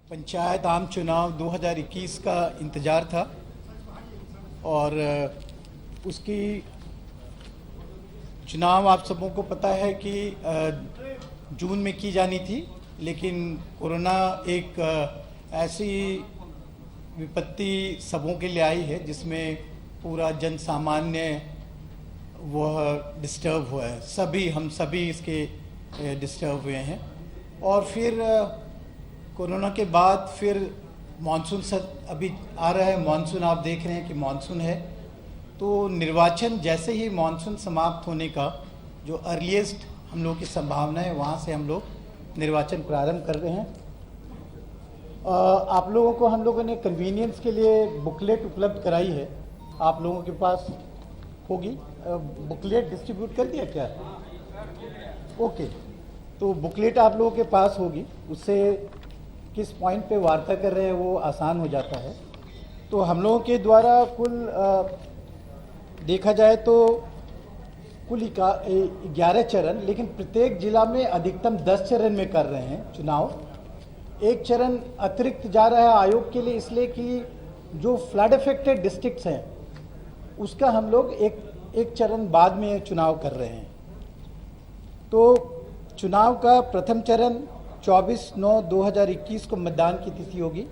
पंचायत आम चुनाव 2021 का इंतज़ार था और उसकी चुनाव आप सबों को पता है कि जून में की जानी थी, लेकिन कोरोना एक ऐसी विपत्ति सबों के लिए आई है जिसमें पूरा जन सामान्य वह डिस्टर्ब हुआ है। हम सभी इसके डिस्टर्ब हुए हैं। और फिर कोरोना के बाद फिर मानसून अभी आ रहा है। मानसून आप देख रहे हैं कि मानसून है, तो निर्वाचन जैसे ही मानसून समाप्त होने का जो अर्लीस्ट हम लोगों की संभावना है, वहाँ से हम लोग निर्वाचन प्रारंभ कर रहे हैं। आप लोगों को हम लोगों ने कन्वीनियंस के लिए बुकलेट उपलब्ध कराई है, आप लोगों के पास होगी। बुकलेट डिस्ट्रीब्यूट कर दिया क्या? ओके, तो बुकलेट आप लोगों के पास होगी। उससे किस पॉइंट पे वार्ता कर रहे हैं वो आसान हो जाता है। तो हम लोगों के द्वारा कुल देखा जाए तो कुल 11 चरण, लेकिन प्रत्येक जिला में अधिकतम 10 चरण में कर रहे हैं चुनाव। एक चरण अतिरिक्त जा रहा है आयोग के लिए, इसलिए कि जो फ्लड अफेक्टेड डिस्ट्रिक्ट्स हैं उसका हम लोग एक चरण बाद में चुनाव कर रहे हैं। तो चुनाव का प्रथम चरण 24/9/2021 को मतदान की तिथि होगी।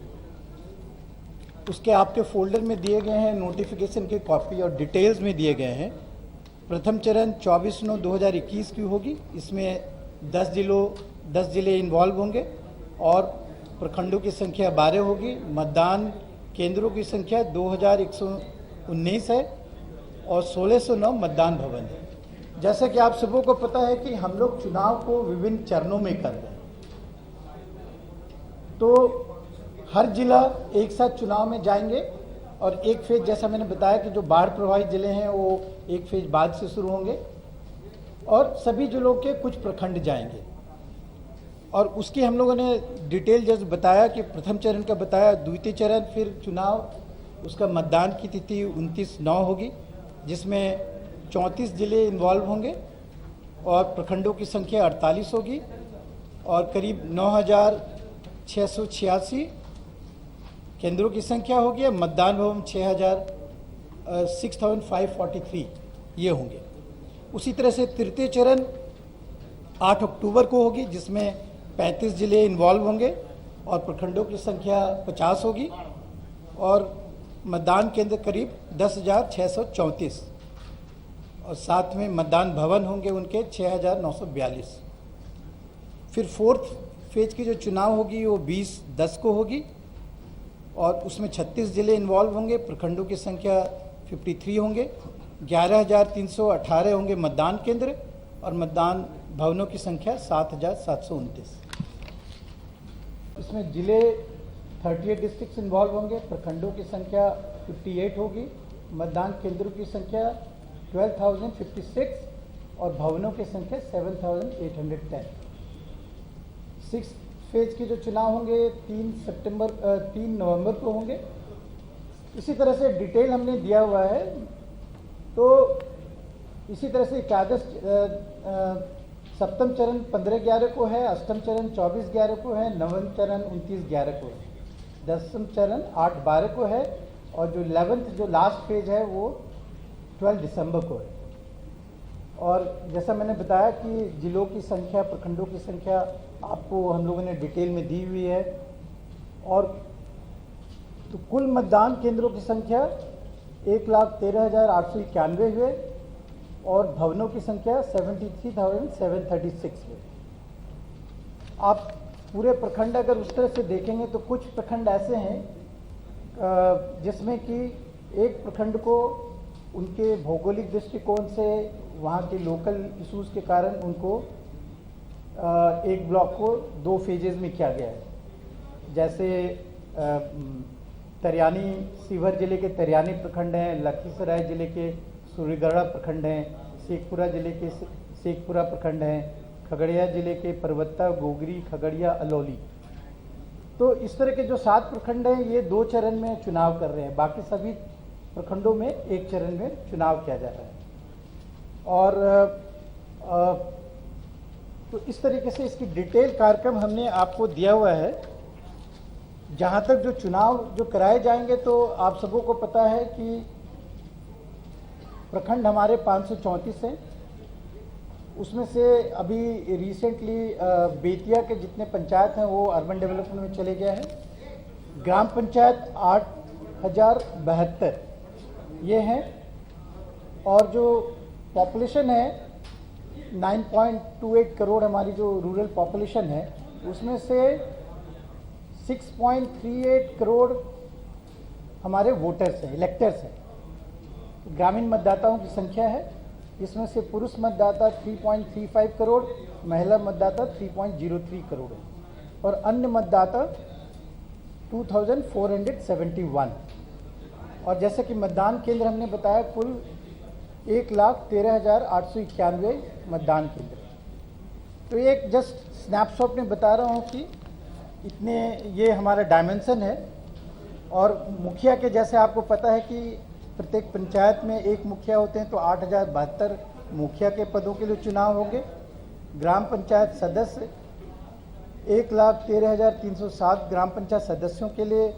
उसके आपके फोल्डर में दिए गए हैं नोटिफिकेशन के कॉपी और डिटेल्स में दिए गए हैं। प्रथम चरण 24/9/2021 की होगी। इसमें 10 जिले इन्वॉल्व होंगे और प्रखंडों की संख्या 12 होगी। मतदान केंद्रों की संख्या 2119 है और 1609 मतदान भवन है। जैसा कि आप सबों को पता है कि हम लोग चुनाव को विभिन्न चरणों में कर रहे हैं, तो हर जिला एक साथ चुनाव में जाएंगे और एक फेज, जैसा मैंने बताया कि जो बाढ़ प्रभावित जिले हैं वो एक फेज बाद से शुरू होंगे और सभी जिलों के कुछ प्रखंड जाएंगे। और उसकी हम लोगों ने डिटेल जैसे बताया कि प्रथम चरण का बताया, द्वितीय चरण फिर चुनाव, उसका मतदान की तिथि 29/9 होगी, जिसमें 34 जिले इन्वॉल्व होंगे और प्रखंडों की संख्या 48 होगी और करीब 9,686 केंद्रों की संख्या होगी। मतदान भवन 6,543 ये होंगे। उसी तरह से तृतीय चरण 8 अक्टूबर को होगी, जिसमें 35 जिले इन्वॉल्व होंगे और प्रखंडों की संख्या 50 होगी और मतदान केंद्र करीब 10,634 और साथ में मतदान भवन होंगे उनके 6,942। फिर फोर्थ फेज की जो चुनाव होगी वो 20/10 को होगी और उसमें 36 जिले इन्वॉल्व होंगे। प्रखंडों की संख्या 53 होंगे। 11,318 होंगे मतदान केंद्र और मतदान भवनों की संख्या 7,729। इसमें जिले 38 डिस्ट्रिक्ट्स इन्वॉल्व होंगे। प्रखंडों की संख्या 58 होगी। मतदान केंद्रों की संख्या 12,056 और भवनों की संख्या 7,810। 6 फेज के जो चुनाव होंगे 3 नवंबर को होंगे। इसी तरह से डिटेल हमने दिया हुआ है। तो इसी तरह से एकादश सप्तम चरण 15/11 को है, अष्टम चरण 24/11 को है, नवम चरण 29/11 को है, 10वां चरण 8/12 को है और जो 11th जो लास्ट फेज है वो 12 दिसंबर को है। और जैसा मैंने बताया कि जिलों की संख्या, प्रखंडों की संख्या आपको हम लोगों ने डिटेल में दी हुई है। और तो कुल मतदान केंद्रों की संख्या 1,13,891 हुए और भवनों की संख्या 73,736 हुए। आप पूरे प्रखंड अगर उस तरह से देखेंगे तो कुछ प्रखंड ऐसे हैं जिसमें कि एक प्रखंड को उनके भौगोलिक दृष्टिकोण से, वहाँ के लोकल इश्यूज के कारण उनको एक ब्लॉक को 2 फेजेस में किया गया है। जैसे तरियानी, सीवर जिले के तरियानी प्रखंड हैं, लखीसराय जिले के सूर्यगढ़ा प्रखंड हैं, शेखपुरा जिले के शेखपुरा प्रखंड हैं, खगड़िया जिले के परबत्ता, गोगरी, खगड़िया, अलौली। तो इस तरह के जो 7 प्रखंड हैं ये 2 चरण में चुनाव कर रहे हैं। बाकी सभी प्रखंडों में एक चरण में चुनाव किया जा रहा है। और तो इस तरीके से इसकी डिटेल कार्यक्रम हमने आपको दिया हुआ है। जहाँ तक जो चुनाव जो कराए जाएंगे तो आप सबों को पता है कि प्रखंड हमारे 534 हैं। उसमें से अभी रिसेंटली बेतिया के जितने पंचायत हैं वो अर्बन डेवलपमेंट में चले गए हैं। ग्राम पंचायत 8072 ये हैं और जो पॉपुलेशन है 9.28 करोड़ हमारी जो रूरल पॉपुलेशन है उसमें से 6.38 करोड़ हमारे वोटर्स हैं, इलेक्टर्स हैं। ग्रामीण मतदाताओं की संख्या है, इसमें से पुरुष मतदाता 3.35 करोड़, महिला मतदाता 3.03 करोड़ है और अन्य मतदाता 2471। और जैसे कि मतदान केंद्र हमने बताया कुल 1,13,891 मतदान केंद्र। तो एक जस्ट स्नैपशॉट में बता रहा हूँ कि इतने ये हमारा डायमेंशन है। और मुखिया के जैसे आपको पता है कि प्रत्येक पंचायत में एक मुखिया होते हैं, तो 8072 मुखिया के पदों के लिए चुनाव होंगे। ग्राम पंचायत सदस्य 1,13,307 ग्राम पंचायत सदस्यों के लिए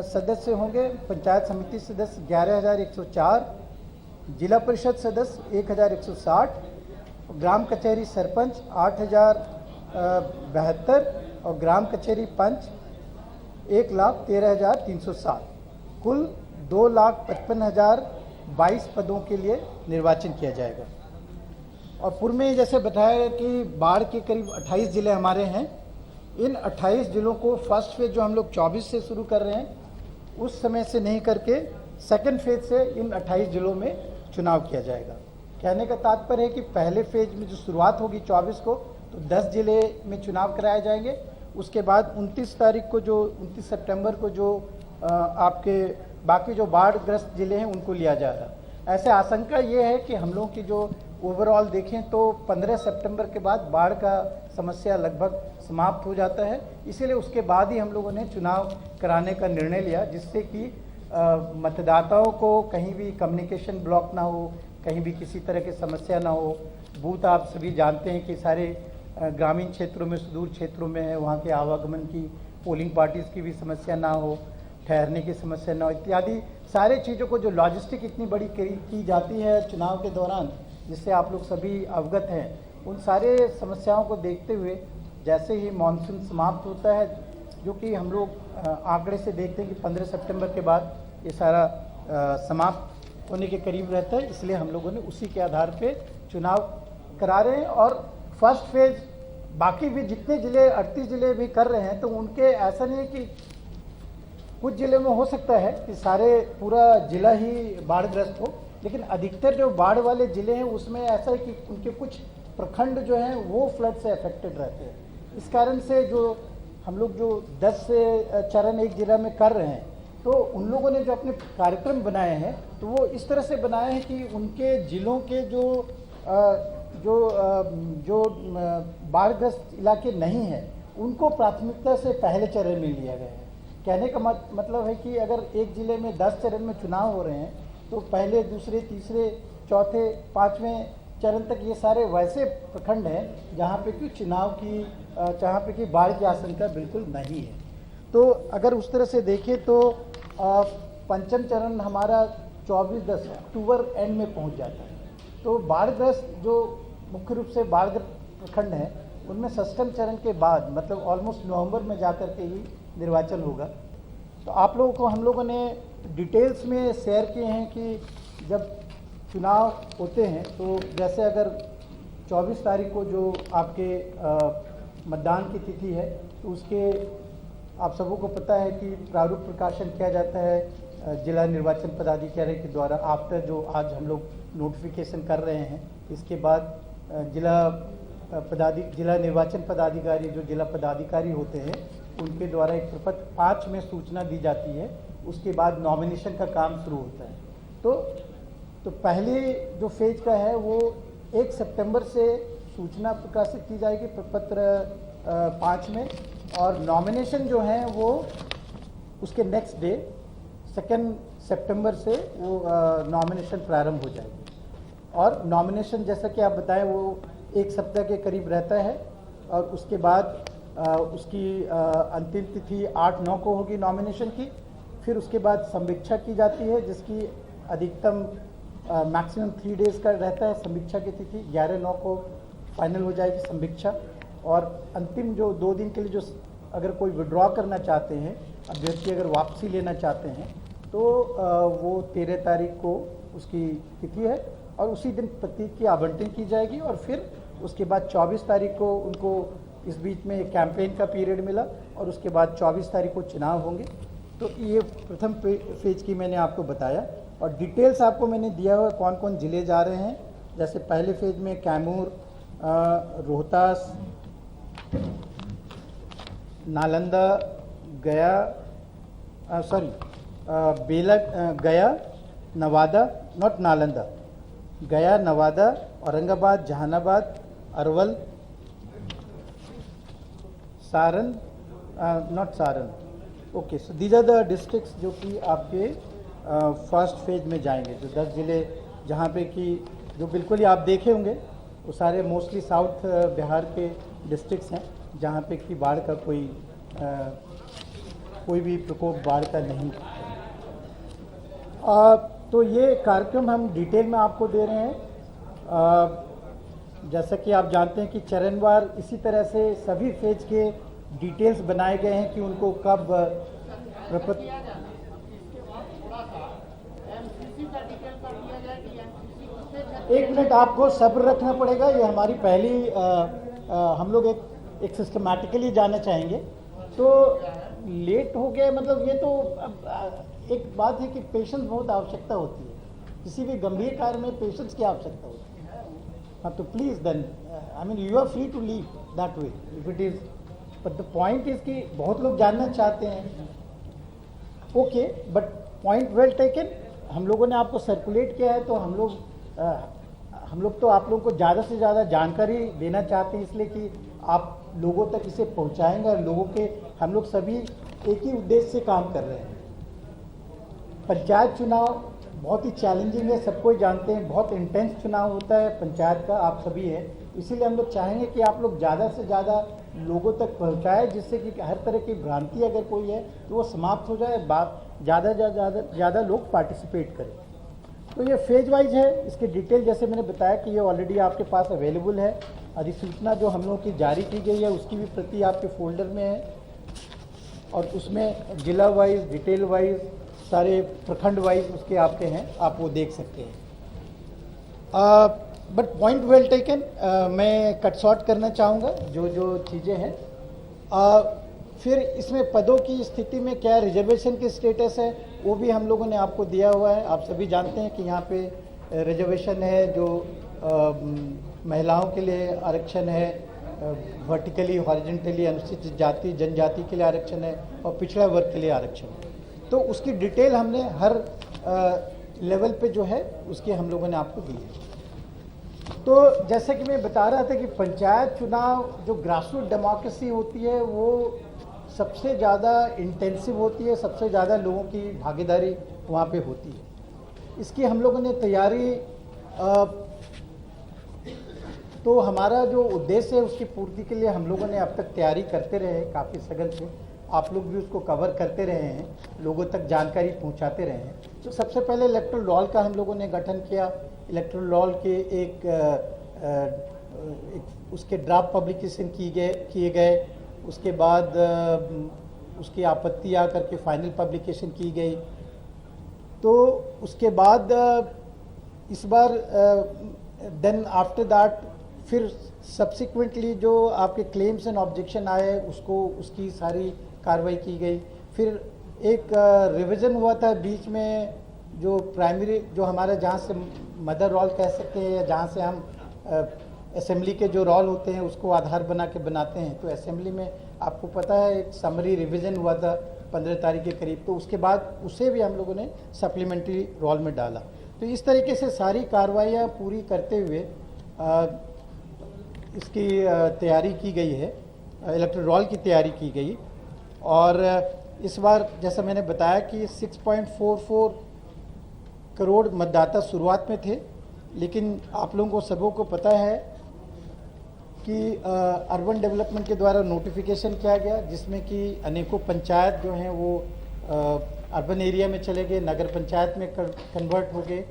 सदस्य होंगे। पंचायत समिति सदस्य 11,104, जिला परिषद सदस्य 1,160, ग्राम कचहरी सरपंच 8,072 और ग्राम कचहरी पंच 1,13,307। कुल 2,55,022 पदों के लिए निर्वाचन किया जाएगा। और पूर्व में जैसे बताया कि बाढ़ के करीब 28 जिले हमारे हैं। इन 28 जिलों को फर्स्ट फेज जो हम लोग 24 से शुरू कर रहे हैं उस समय से नहीं करके सेकंड फेज से इन 28 जिलों में चुनाव किया जाएगा। कहने का तात्पर्य है कि पहले फेज में जो शुरुआत होगी 24 को तो 10 जिले में चुनाव कराए जाएंगे। उसके बाद 29 तारीख को जो 29 सितंबर को जो आपके बाकी जो बाढ़ग्रस्त जिले हैं उनको लिया जा रहा है। ऐसे आशंका ये है कि हम लोग की जो ओवरऑल देखें तो 15 सितंबर के बाद बाढ़ का समस्या लगभग समाप्त हो जाता है। इसीलिए उसके बाद ही हम लोगों ने चुनाव कराने का निर्णय लिया, जिससे कि मतदाताओं को कहीं भी कम्युनिकेशन ब्लॉक ना हो, कहीं भी किसी तरह की समस्या ना हो। बूथ आप सभी जानते हैं कि सारे ग्रामीण क्षेत्रों में, सुदूर क्षेत्रों में है, वहाँ के आवागमन की, पोलिंग पार्टीज़ की भी समस्या ना हो, ठहरने की समस्या ना हो, इत्यादि सारे चीज़ों को जो लॉजिस्टिक इतनी बड़ी की जाती है चुनाव के दौरान, जिससे आप लोग सभी अवगत हैं, उन सारे समस्याओं को देखते हुए जैसे ही मानसून समाप्त होता है, जो कि हम लोग आंकड़े से देखते हैं कि 15 सितंबर के बाद ये सारा समाप्त होने के करीब रहता है, इसलिए हम लोगों ने उसी के आधार पे चुनाव करा रहे हैं। और फर्स्ट फेज बाकी भी जितने ज़िले 38 ज़िले भी कर रहे हैं, तो उनके ऐसा नहीं है कि कुछ ज़िले में हो सकता है कि सारे पूरा ज़िला ही बाढ़ग्रस्त हो, लेकिन अधिकतर जो बाढ़ वाले ज़िले हैं उसमें ऐसा है कि उनके कुछ प्रखंड जो हैं वो फ्लड से अफेक्टेड रहते हैं। इस कारण से जो हम लोग जो 10 से चरण एक जिला में कर रहे हैं, तो उन लोगों ने जो अपने कार्यक्रम बनाए हैं तो वो इस तरह से बनाए हैं कि उनके ज़िलों के जो बाढ़ग्रस्त इलाके नहीं हैं उनको प्राथमिकता से पहले चरण में लिया गया है। कहने का मतलब है कि अगर एक ज़िले में 10 चरण में चुनाव हो रहे हैं तो पहले, दूसरे, तीसरे, चौथे, 5वें चरण तक ये सारे वैसे प्रखंड हैं जहाँ पे कि जहाँ पे कि बाढ़ की आशंका बिल्कुल नहीं है। तो अगर उस तरह से देखें तो पंचम चरण हमारा 24-10 अक्टूबर एंड में पहुँच जाता है। तो बाढ़ग्रस्त जो मुख्य रूप से बाढ़ग्रस्त प्रखंड हैं उनमें षष्ठम चरण के बाद मतलब ऑलमोस्ट नवंबर में जाकर के ही निर्वाचन होगा। तो आप लोगों को हम लोगों ने डिटेल्स में शेयर किए हैं कि जब चुनाव होते हैं तो जैसे अगर 24 तारीख को जो आपके मतदान की तिथि है तो उसके आप सबों को पता है कि प्रारूप प्रकाशन किया जाता है जिला निर्वाचन पदाधिकारी के द्वारा। आफ्टर जो आज हम लोग नोटिफिकेशन कर रहे हैं, इसके बाद जिला निर्वाचन पदाधिकारी जो जिला पदाधिकारी होते हैं उनके द्वारा एक प्रपत्र 5 में सूचना दी जाती है। उसके बाद नॉमिनेशन का काम शुरू होता है। तो पहले जो फेज का है वो 1 सितंबर से सूचना प्रकाशित की जाएगी प्रपत्र 5 में, और नॉमिनेशन जो है वो उसके नेक्स्ट डे 2 सितंबर से वो नॉमिनेशन प्रारंभ हो जाएगी। और नॉमिनेशन जैसा कि आप बताएं वो 1 सप्ताह के करीब रहता है और उसके बाद उसकी अंतिम तिथि 8-9 को होगी नॉमिनेशन की। फिर उसके बाद समीक्षा की जाती है, जिसकी अधिकतम मैक्सिमम 3 डेज़ का रहता है समीक्षा की तिथि। 11-9 को फाइनल हो जाएगी समीक्षा। और अंतिम जो 2 दिन के लिए जो अगर कोई विड्रॉ करना चाहते हैं, अभ्यर्थी अगर वापसी लेना चाहते हैं, तो वो 13 तारीख को उसकी तिथि है और उसी दिन प्रतीक की आवंटन की जाएगी। और फिर उसके बाद 24 तारीख को उनको इस बीच में कैंपेन का पीरियड मिला और उसके बाद 24 तारीख को चुनाव होंगे। तो ये प्रथम फेज की मैंने आपको बताया और डिटेल्स आपको मैंने दिया हुआ कौन कौन जिले जा रहे हैं। जैसे पहले फेज में कैमूर, रोहतास, नालंदा, गया, गया, Nawada, not Nalanda, Gaya, Nawada, Aurangabad, Jehanabad, Arwal, Saran, not Saran. Okay, so these are the districts जो कि आपके फर्स्ट फेज में जाएंगे। जो 10 जिले जहाँ पे कि जो बिल्कुल ही आप देखे होंगे वो सारे मोस्टली साउथ बिहार के डिस्ट्रिक्ट्स हैं, जहाँ पे कि बाढ़ का कोई भी प्रकोप बाढ़ का नहीं। तो ये कार्यक्रम हम डिटेल में आपको दे रहे हैं। जैसा कि आप जानते हैं कि चरणवार इसी तरह से सभी फेज के डिटेल्स बनाए गए हैं कि उनको कब एक मिनट आपको सब्र रखना पड़ेगा। ये हमारी पहली हम लोग एक सिस्टमैटिकली जाना चाहेंगे, तो लेट हो गया मतलब ये तो एक बात है कि पेशेंस बहुत आवश्यकता होती है। किसी भी गंभीर कार्य में पेशेंस की आवश्यकता होती है। हाँ, तो please then I mean you are free to leave that way if it is, but the point is कि बहुत लोग जानना चाहते हैं। Okay, but point well taken. हम लोगों ने आपको सर्कुलेट किया है, तो हम लोग तो आप लोगों को ज़्यादा से ज़्यादा जानकारी देना चाहते हैं, इसलिए कि आप लोगों तक इसे पहुंचाएंगे। और लोगों के हम लोग सभी एक ही उद्देश्य से काम कर रहे हैं। पंचायत चुनाव बहुत ही चैलेंजिंग है, सबको ही जानते हैं, बहुत इंटेंस चुनाव होता है पंचायत का, आप सभी है। इसीलिए हम लोग चाहेंगे कि आप लोग ज़्यादा से ज़्यादा लोगों तक पहुंचाएं, जिससे कि हर तरह की भ्रांति अगर कोई है तो वो समाप्त हो जाए, ज़्यादा लोग पार्टिसिपेट करें। तो ये फेज वाइज है। इसके डिटेल जैसे मैंने बताया कि ये ऑलरेडी आपके पास अवेलेबल है। अधिसूचना जो हम लोगों की जारी की गई है उसकी भी प्रति आपके फोल्डर में है, और उसमें जिला वाइज, डिटेल वाइज, सारे प्रखंड वाइज उसके आपके हैं, आप वो देख सकते हैं। But point well taken. मैं कट शॉर्ट करना चाहूँगा जो चीज़ें हैं। फिर इसमें पदों की स्थिति में क्या रिजर्वेशन की स्टेटस है वो भी हम लोगों ने आपको दिया हुआ है। आप सभी जानते हैं कि यहाँ पे रिजर्वेशन है, जो महिलाओं के लिए आरक्षण है, वर्टिकली हॉरिजॉन्टली अनुसूचित जाति जनजाति के लिए आरक्षण है, और पिछड़ा वर्ग के लिए आरक्षण है। तो उसकी डिटेल हमने हर लेवल पे जो है उसकी हम लोगों ने आपको दी है। तो जैसे कि मैं बता रहा था कि पंचायत चुनाव जो ग्रासरूट डेमोक्रेसी होती है वो सबसे ज़्यादा इंटेंसिव होती है, सबसे ज़्यादा लोगों की भागीदारी वहाँ पे होती है। इसकी हम लोगों ने तैयारी तो हमारा जो उद्देश्य है उसकी पूर्ति के लिए हम लोगों ने अब तक तैयारी करते रहे हैं काफ़ी सघन से। आप लोग भी उसको कवर करते रहे हैं, लोगों तक जानकारी पहुंचाते रहे हैं। तो सबसे पहले इलेक्टोरल रोल का हम लोगों ने गठन किया। इलेक्टोरल रोल के एक उसके ड्राफ्ट पब्लिकेशन किए गए। उसके बाद उसकी आपत्ति आकर के फाइनल पब्लिकेशन की गई। तो उसके बाद इस बार देन आफ्टर दैट फिर सब्सिक्वेंटली जो आपके क्लेम्स एंड ऑब्जेक्शन आए उसकी सारी कार्रवाई की गई। फिर एक रिवीजन हुआ था बीच में, जो प्राइमरी जो हमारा जहाँ से मदर रोल कह सकते हैं, या जहाँ से हम असेंबली के जो रोल होते हैं उसको आधार बना के बनाते हैं। तो असेंबली में आपको पता है एक समरी रिवीजन हुआ था 15 तारीख के करीब। तो उसके बाद उसे भी हम लोगों ने सप्लीमेंट्री रोल में डाला। तो इस तरीके से सारी कार्रवाइयाँ पूरी करते हुए इसकी तैयारी की गई है, इलेक्टोरल रोल की तैयारी की गई। और इस बार जैसा मैंने बताया कि 6.44 करोड़ मतदाता शुरुआत में थे, लेकिन आप लोगों को सबों को पता है कि अर्बन डेवलपमेंट के द्वारा नोटिफिकेशन किया गया, जिसमें कि अनेकों पंचायत जो हैं वो अर्बन एरिया में चले गए, नगर पंचायत में कन्वर्ट हो गए।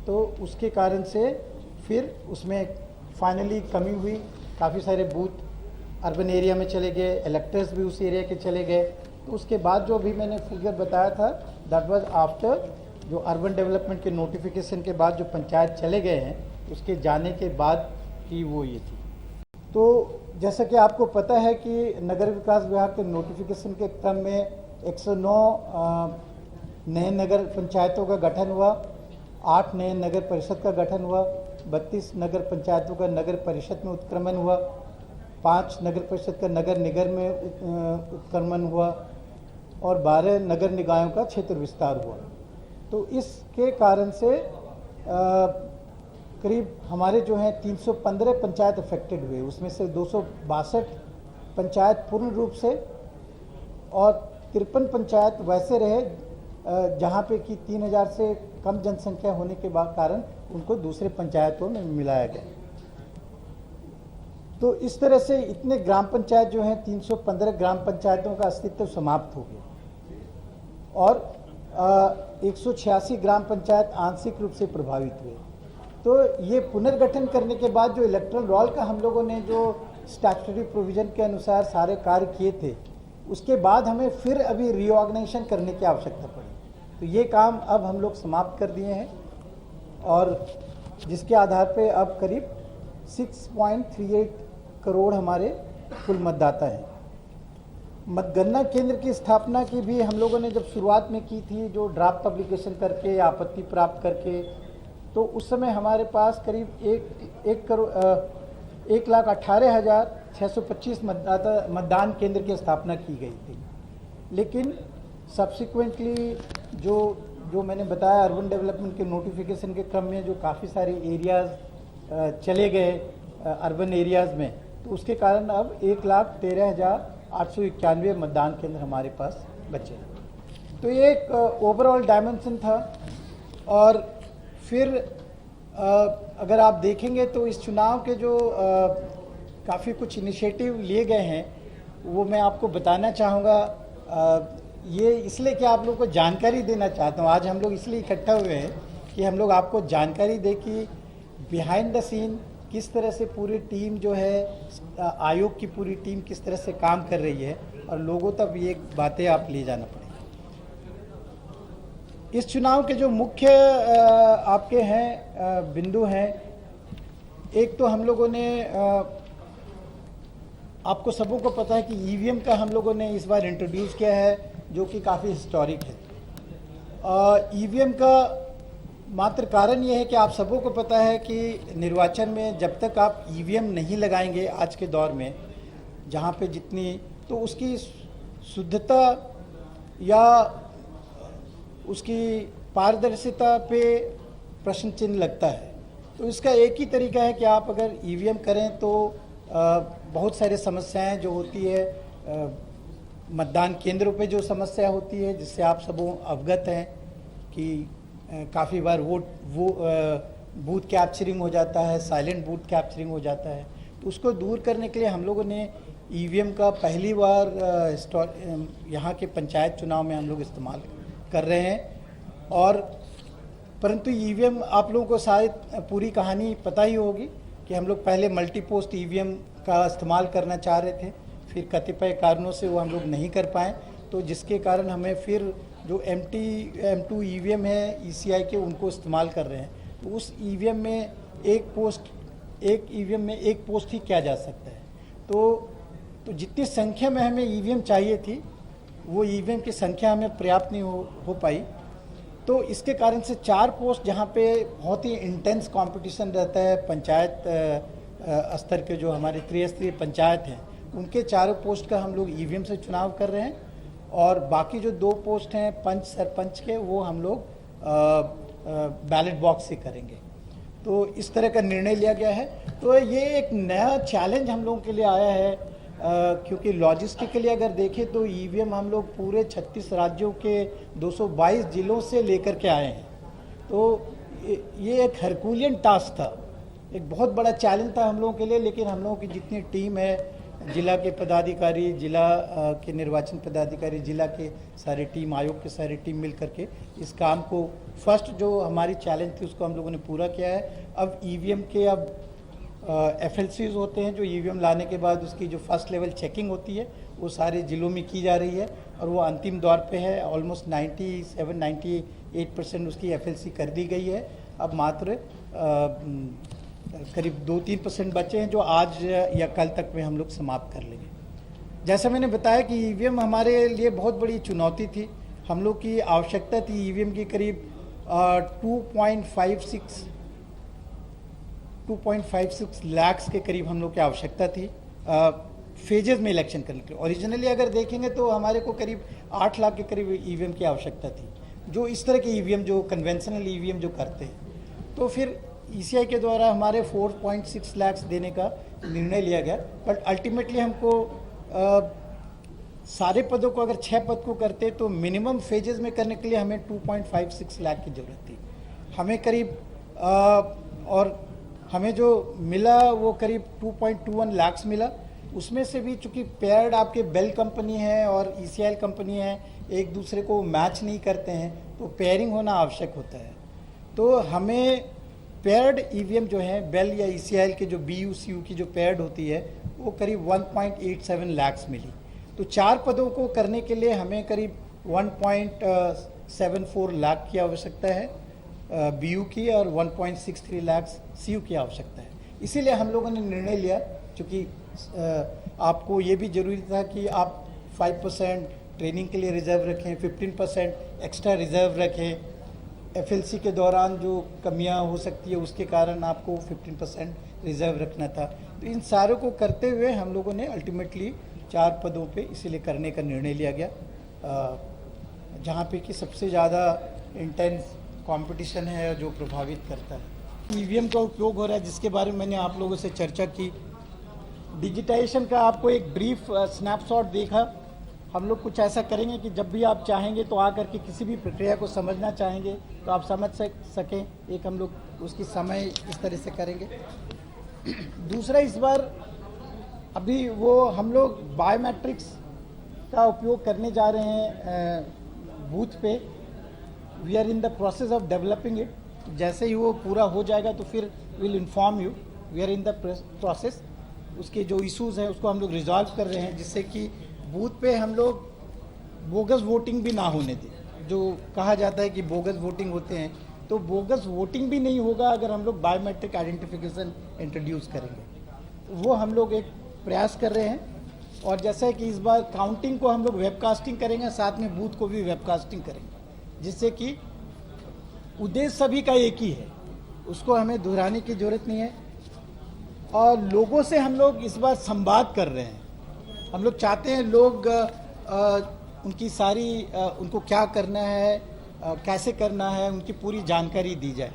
तो उसके कारण से फिर उसमें फाइनली कमी हुई, काफ़ी सारे बूथ अर्बन एरिया में चले गए, इलेक्टर्स भी उस एरिया के चले गए। तो उसके बाद जो अभी मैंने फिगर बताया था, दैट वाज आफ्टर जो अर्बन डेवलपमेंट के नोटिफिकेशन के बाद जो पंचायत चले गए हैं, उसके जाने के बाद की वो ये थी। तो जैसा कि आपको पता है कि नगर विकास विभाग के नोटिफिकेशन के क्रम में 109 नए नगर पंचायतों का गठन हुआ, 8 नए नगर परिषद का गठन हुआ, 32 नगर पंचायतों का नगर परिषद में उत्क्रमण हुआ, 5 नगर परिषद का नगर निगम में उत्क्रमण हुआ और 12 नगर निकायों का क्षेत्र विस्तार हुआ। तो इसके कारण से करीब हमारे जो हैं 315 पंचायत अफेक्टेड हुए, उसमें से 262 पंचायत पूर्ण रूप से और 53 पंचायत वैसे रहे जहाँ पे कि 3000 से कम जनसंख्या होने के कारण उनको दूसरे पंचायतों में मिलाया गया। तो इस तरह से इतने ग्राम पंचायत जो हैं 315 ग्राम पंचायतों का अस्तित्व समाप्त हो गया और 186 ग्राम पंचायत आंशिक रूप से प्रभावित हुए। तो ये पुनर्गठन करने के बाद जो इलेक्ट्रल रोल का हम लोगों ने जो स्टैट्यूटरी प्रोविजन के अनुसार सारे कार्य किए थे, उसके बाद हमें फिर अभी रीऑर्गेनाइजेशन करने की आवश्यकता पड़ी। तो ये काम अब हम लोग समाप्त कर दिए हैं और जिसके आधार पे अब करीब 6.38 करोड़ हमारे कुल मतदाता हैं। मतगणना केंद्र की स्थापना की भी हम लोगों ने जब शुरुआत में की थी, जो ड्राफ्ट पब्लिकेशन करके आपत्ति प्राप्त करके, तो उस समय हमारे पास करीब 1,18,625 मतदान केंद्र की स्थापना की गई थी। लेकिन सब्सिक्वेंटली जो मैंने बताया, अर्बन डेवलपमेंट के नोटिफिकेशन के क्रम में जो काफ़ी सारे एरियाज़ चले गए अर्बन एरियाज़ में, तो उसके कारण अब 1,13,891 मतदान केंद्र हमारे पास बचे। तो ये एक ओवरऑल डायमेंशन था। और फिर अगर आप देखेंगे तो इस चुनाव के जो काफ़ी कुछ इनिशिएटिव लिए गए हैं, वो मैं आपको बताना चाहूँगा। ये इसलिए कि आप लोगों को जानकारी देना चाहता हूँ। आज हम लोग इसलिए इकट्ठा हुए हैं कि हम लोग आपको जानकारी दें कि बिहाइंड द सीन किस तरह से पूरी टीम जो है, आयोग की पूरी टीम किस तरह से काम कर रही है और लोगों तक ये बातें आप ले जाना पड़ेगा। इस चुनाव के जो मुख्य आपके हैं बिंदु हैं, एक तो हम लोगों ने आपको सबों को पता है कि ईवीएम का हम लोगों ने इस बार इंट्रोड्यूस किया है, जो कि काफ़ी हिस्टोरिक है। ईवीएम का मात्र कारण ये है कि आप सबों को पता है कि निर्वाचन में जब तक आप ईवीएम नहीं लगाएंगे आज के दौर में, जहाँ पे जितनी, तो उसकी शुद्धता या उसकी पारदर्शिता पे प्रश्न चिन्ह लगता है। तो इसका एक ही तरीका है कि आप अगर ईवीएम करें तो बहुत सारी समस्याएं जो होती है, मतदान केंद्रों पे जो समस्या होती है, जिससे आप सब अवगत हैं कि काफ़ी बार बूथ कैप्चरिंग हो जाता है, साइलेंट बूथ कैप्चरिंग हो जाता है। तो उसको दूर करने के लिए हम लोगों ने ईवीएम का पहली बार यहाँ के पंचायत चुनाव में हम लोग इस्तेमाल कर रहे हैं। और परंतु ईवीएम, आप लोगों को शायद पूरी कहानी पता ही होगी कि हम लोग पहले मल्टी पोस्ट ईवीएम का इस्तेमाल करना चाह रहे थे, फिर कतिपय कारणों से वो हम लोग नहीं कर पाए, तो जिसके कारण हमें फिर जो M2 ईवीएम है ECI के, उनको इस्तेमाल कर रहे हैं। तो उस ईवीएम में एक ईवीएम में एक पोस्ट ही किया जा सकता है। तो जितनी संख्या में हमें ईवीएम चाहिए थी, वो ईवीएम की संख्या हमें पर्याप्त नहीं हो पाई। तो इसके कारण से 4 पोस्ट जहाँ पे बहुत ही इंटेंस कंपटीशन रहता है, पंचायत स्तर के जो हमारे त्रिस्तरीय पंचायत हैं, उनके 4 पोस्ट का हम लोग ईवीएम से चुनाव कर रहे हैं। और बाकी जो 2 पोस्ट हैं पंच सरपंच के, वो हम लोग बैलेट बॉक्स से करेंगे। तो इस तरह का निर्णय लिया गया है। तो ये एक नया चैलेंज हम लोगों के लिए आया है, क्योंकि लॉजिस्टिकली अगर देखें तो ईवीएम हम लोग पूरे 36 राज्यों के 222 जिलों से लेकर के आए हैं। तो ये एक हरकुलियन टास्क था एक बहुत बड़ा चैलेंज था हम लोगों के लिए, लेकिन हम लोगों की जितनी टीम है, जिला के पदाधिकारी, जिला के निर्वाचन पदाधिकारी, जिला के सारे टीम, आयोग के सारे टीम मिल करके इस काम को, फर्स्ट जो हमारी चैलेंज थी उसको हम लोगों ने पूरा किया है। अब ईवीएम के FLCs होते हैं जो ईवीएम लाने के बाद उसकी जो फर्स्ट लेवल चेकिंग होती है वो सारे ज़िलों में की जा रही है और वो अंतिम दौर पे है। ऑलमोस्ट 97-98% उसकी FLC कर दी गई है। अब मात्र करीब 2-3% बचे हैं जो आज या कल तक में हम लोग समाप्त कर लेंगे। जैसा मैंने बताया कि ईवीएम हमारे लिए बहुत बड़ी चुनौती थी। हम लोग की आवश्यकता थी ईवीएम की करीब 2.56 लाख के करीब हम लोग की आवश्यकता थी फेजेस में इलेक्शन करने के लिए। ओरिजिनली अगर देखेंगे तो हमारे को करीब 8 लाख के करीब ईवीएम की आवश्यकता थी, जो इस तरह के ईवीएम जो कन्वेंशनल ईवीएम जो करते हैं। तो फिर ECI के द्वारा हमारे 4.6 लाख देने का निर्णय लिया गया, बट अल्टीमेटली हमको सारे पदों को अगर 6 पद को करते तो मिनिमम फेजेस में करने के लिए हमें 2.56 लाख की ज़रूरत थी। हमें करीब और हमें जो मिला वो करीब 2.21 लाख मिला। उसमें से भी चूँकि पेयर्ड आपके बेल कंपनी है और ECIL कंपनी है, एक दूसरे को मैच नहीं करते हैं, तो पेयरिंग होना आवश्यक होता है। तो हमें पेयर्ड ईवीएम जो है बेल या ECIL के जो BU-CU की जो पेयर्ड होती है वो करीब 1.87 लाख मिली। तो 4 पदों को करने के लिए हमें करीब 1.74 लाख की आवश्यकता है BU की और 1.63 लाख CU की आवश्यकता है। इसीलिए हम लोगों ने निर्णय लिया, क्योंकि आपको ये भी ज़रूरी था कि आप 5% ट्रेनिंग के लिए रिजर्व रखें, 15% एक्स्ट्रा रिजर्व रखें। FLC के दौरान जो कमियां हो सकती है उसके कारण आपको 15% रिजर्व रखना था। तो इन सारों को करते हुए हम लोगों ने अल्टीमेटली 4 पदों पे इसीलिए करने का निर्णय लिया गया, जहाँ पे कि सबसे ज़्यादा इंटेंस कंपटीशन है जो प्रभावित करता है। ईवीएम का उपयोग हो रहा है जिसके बारे में मैंने आप लोगों से चर्चा की। डिजिटाइजेशन का आपको एक ब्रीफ स्नैपशॉट देखा। हम लोग कुछ ऐसा करेंगे कि जब भी आप चाहेंगे तो आकर के किसी भी प्रक्रिया को समझना चाहेंगे तो आप समझ सकें। एक हम लोग उसकी समय इस तरह से करेंगे। दूसरा, इस बार अभी वो हम लोग बायोमेट्रिक्स का उपयोग करने जा रहे हैं बूथ पे। We are in the process of developing it. जैसे ही वो पूरा हो जाएगा तो फिर will inform you. We are in the process. उसके जो इश्यूज़ हैं उसको हम लोग रिजॉल्व कर रहे हैं, जिससे कि बूथ पे हम लोग बोगस वोटिंग भी ना होने दें। जो कहा जाता है कि बोगस वोटिंग होते हैं, तो बोगस वोटिंग भी नहीं होगा अगर हम लोग बायोमेट्रिक आइडेंटिफिकेशन इंट्रोड्यूस करेंगे। वो हम लोग एक प्रयास कर रहे हैं। और जैसा कि इस बार काउंटिंग को हम लोग वेबकास्टिंग करेंगे, साथ में बूथ को भी वेबकास्टिंग करेंगे, जिससे कि उद्देश्य सभी का एक ही है, उसको हमें दोहराने की जरूरत नहीं है। और लोगों से हम लोग इस बार संवाद कर रहे हैं। हम लोग चाहते हैं लोग उनकी सारी उनको क्या करना है, कैसे करना है, उनकी पूरी जानकारी दी जाए।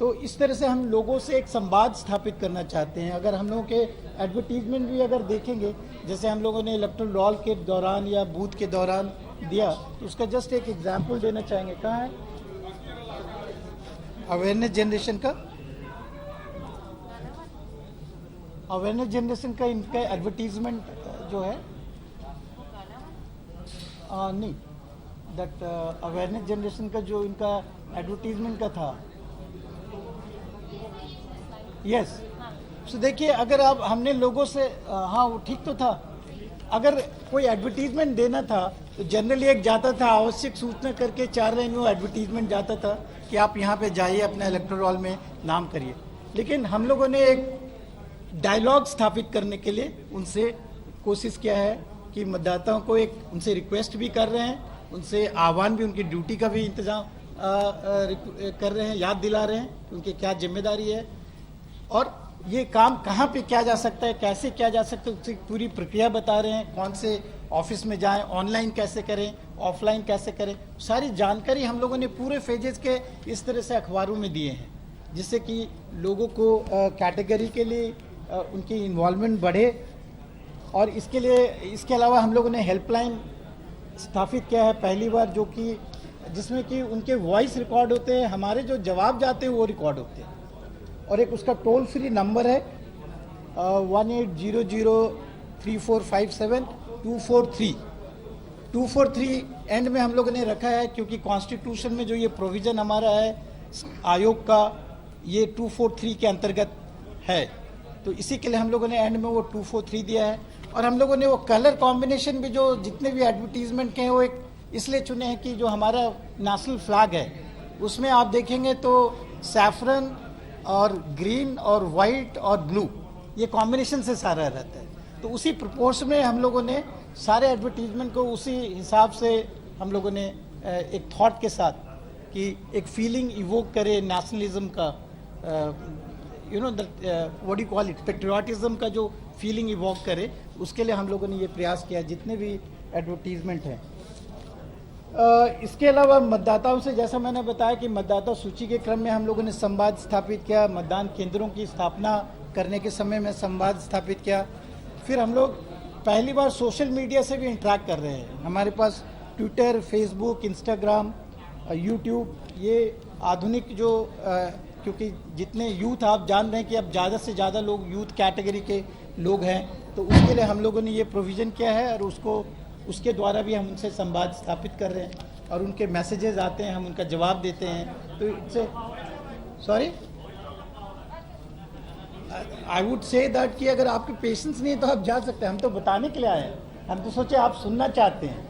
तो इस तरह से हम लोगों से एक संवाद स्थापित करना चाहते हैं। अगर हम लोगों के एडवर्टीजमेंट भी अगर देखेंगे, जैसे हम लोगों ने इलेक्टोरल रोल के दौरान या बूथ के दौरान दिया, तो उसका जस्ट एक एग्जाम्पल देना चाहेंगे। कहाँ है अवेयरनेस जनरेशन का? अवेयरनेस जनरेशन का इनका एडवर्टीजमेंट जो है नहीं, दैट अवेयरनेस जनरेशन का जो इनका एडवर्टीजमेंट का था, यस। तो देखिए, अगर आप हमने लोगों से हाँ वो ठीक तो था। अगर कोई एडवर्टीजमेंट देना था तो जनरली एक जाता था, आवश्यक सूचना करके 4 लाइन में एडवर्टीजमेंट जाता था कि आप यहाँ पे जाइए, अपने इलेक्टोरल रोल में नाम करिए। लेकिन हम लोगों ने एक डायलॉग स्थापित करने के लिए उनसे कोशिश किया है कि मतदाताओं को एक उनसे रिक्वेस्ट भी कर रहे हैं, उनसे आह्वान भी, उनकी ड्यूटी का भी इंतजाम कर रहे हैं, याद दिला रहे हैं कि उनकी क्या जिम्मेदारी है और ये काम कहाँ पे किया जा सकता है, कैसे किया जा सकता है, उसकी पूरी प्रक्रिया बता रहे हैं। कौन से ऑफिस में जाएं, ऑनलाइन कैसे करें, ऑफलाइन कैसे करें, सारी जानकारी हम लोगों ने पूरे फेजेस के इस तरह से अखबारों में दिए हैं, जिससे कि लोगों को कैटेगरी के लिए उनकी इन्वॉल्वमेंट बढ़े। और इसके अलावा हम लोगों ने हेल्पलाइन स्थापित किया है पहली बार, जो कि जिसमें कि उनके वॉइस रिकॉर्ड होते हैं, हमारे जो जवाब जाते हैं वो रिकॉर्ड होते हैं। और एक उसका टोल फ्री नंबर है 18003457 243 एंड में हम लोगों ने रखा है, क्योंकि कॉन्स्टिट्यूशन में जो ये प्रोविज़न हमारा है आयोग का, ये 243 के अंतर्गत है, तो इसी के लिए हम लोगों ने एंड में वो 243 दिया है। और हम लोगों ने वो कलर कॉम्बिनेशन भी जो जितने भी एडवर्टीजमेंट के हैं वो एक इसलिए चुने हैं कि जो हमारा नेशनल फ्लैग है उसमें आप देखेंगे तो सैफरन और ग्रीन और वाइट और ब्लू ये कॉम्बिनेशन से सारा रहता है, तो उसी प्रोपोर्शन में हम लोगों ने सारे एडवर्टीजमेंट को उसी हिसाब से हम लोगों ने एक थॉट के साथ कि एक फीलिंग इवोक करे नेशनलिज्म का, you know what you call it, patriotism का जो फीलिंग इवोक करे, उसके लिए हम लोगों ने ये प्रयास किया जितने भी एडवर्टीजमेंट हैं। इसके अलावा मतदाताओं से, जैसा मैंने बताया कि मतदाता सूची के क्रम में हम लोगों ने संवाद स्थापित किया, मतदान केंद्रों की स्थापना करने के समय में संवाद स्थापित किया। फिर हम लोग पहली बार सोशल मीडिया से भी इंटरेक्ट कर रहे हैं। हमारे पास ट्विटर, फेसबुक, इंस्टाग्राम, यूट्यूब, ये आधुनिक जो क्योंकि जितने यूथ आप जान रहे हैं कि अब ज़्यादा से ज़्यादा लोग यूथ कैटेगरी के लोग हैं, तो उसके लिए हम लोगों ने ये प्रोविज़न किया है और उसके द्वारा भी हम उनसे संवाद स्थापित कर रहे हैं और उनके मैसेजेस आते हैं, हम उनका जवाब देते हैं। तो इससे sorry I would say that कि अगर आपके पेशेंस नहीं है तो आप जा सकते हैं, हम तो बताने के लिए आए हैं, हम तो सोचे आप सुनना चाहते हैं।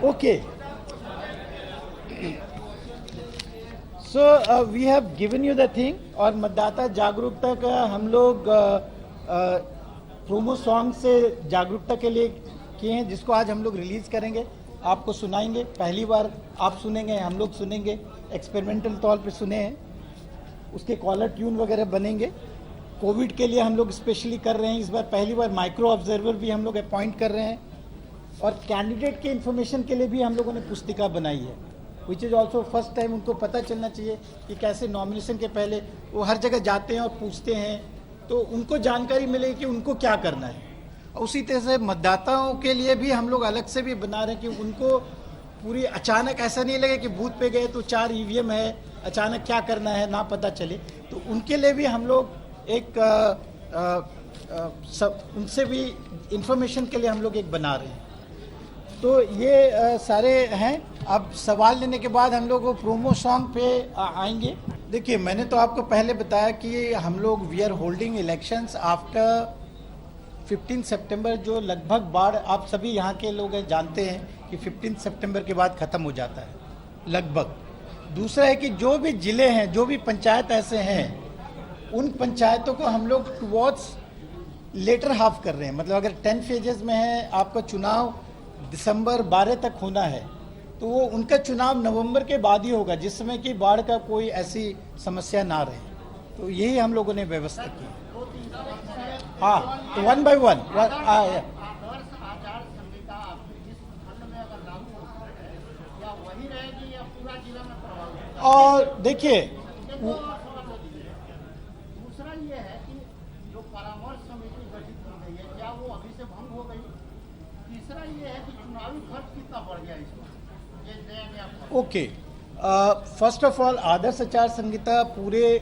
Okay, so we have given you the thing. और मतदाता जागरूकता का हम लोग प्रोमो सॉन्ग से जागरूकता के लिए किए हैं, जिसको आज हम लोग रिलीज़ करेंगे, आपको सुनाएंगे। पहली बार आप सुनेंगे, हम लोग सुनेंगे, एक्सपेरिमेंटल तौर पे सुने हैं, उसके कॉलर ट्यून वगैरह बनेंगे। कोविड के लिए हम लोग स्पेशली कर रहे हैं, इस बार पहली बार माइक्रो ऑब्जर्वर भी हम लोग अपॉइंट कर रहे हैं। और कैंडिडेट के इन्फॉर्मेशन के लिए भी हम लोगों ने पुस्तिका बनाई है, which is also first time. उनको पता चलना चाहिए कि कैसे नॉमिनेशन के पहले वो हर जगह जाते हैं और पूछते हैं, तो उनको जानकारी मिले कि उनको क्या करना है। और उसी तरह से मतदाताओं के लिए भी हम लोग अलग से भी बना रहे हैं कि उनको पूरी अचानक ऐसा नहीं लगे कि बूथ पे गए तो 4 ईवीएम है, अचानक क्या करना है ना पता चले, तो उनके लिए भी हम लोग एक उनसे भी इंफॉर्मेशन के लिए हम लोग एक बना रहे हैं। तो ये सारे हैं। अब सवाल लेने के बाद हम लोग वो प्रोमो सॉन्ग पे आएंगे। देखिए, मैंने तो आपको पहले बताया कि हम लोग we are holding elections after 15 September, जो लगभग बाढ़ आप सभी यहाँ के लोग जानते हैं कि 15 सितंबर के बाद ख़त्म हो जाता है लगभग। दूसरा है कि जो भी ज़िले हैं, जो भी पंचायत ऐसे हैं, उन पंचायतों को हम लोग टुवर्ड्स लेटर हाफ कर रहे हैं। मतलब अगर 10 फेजेस में है, आपका चुनाव दिसंबर 12 तक होना है, तो वो उनका चुनाव नवंबर के बाद ही होगा, जिस समय कि बाढ़ का कोई ऐसी समस्या ना रहे। तो यही हम लोगों ने व्यवस्था की। हाँ, तो 1 by 1 और देखिए, दूसरा ये है कि जो परामर्श समिति गठित की गई है, क्या वो अभी से भंग हो गई? तीसरा ये है कि चुनावी खर्च कितना बढ़ गया इसमें? ओके, फर्स्ट ऑफ ऑल आदर्श आचार संहिता पूरे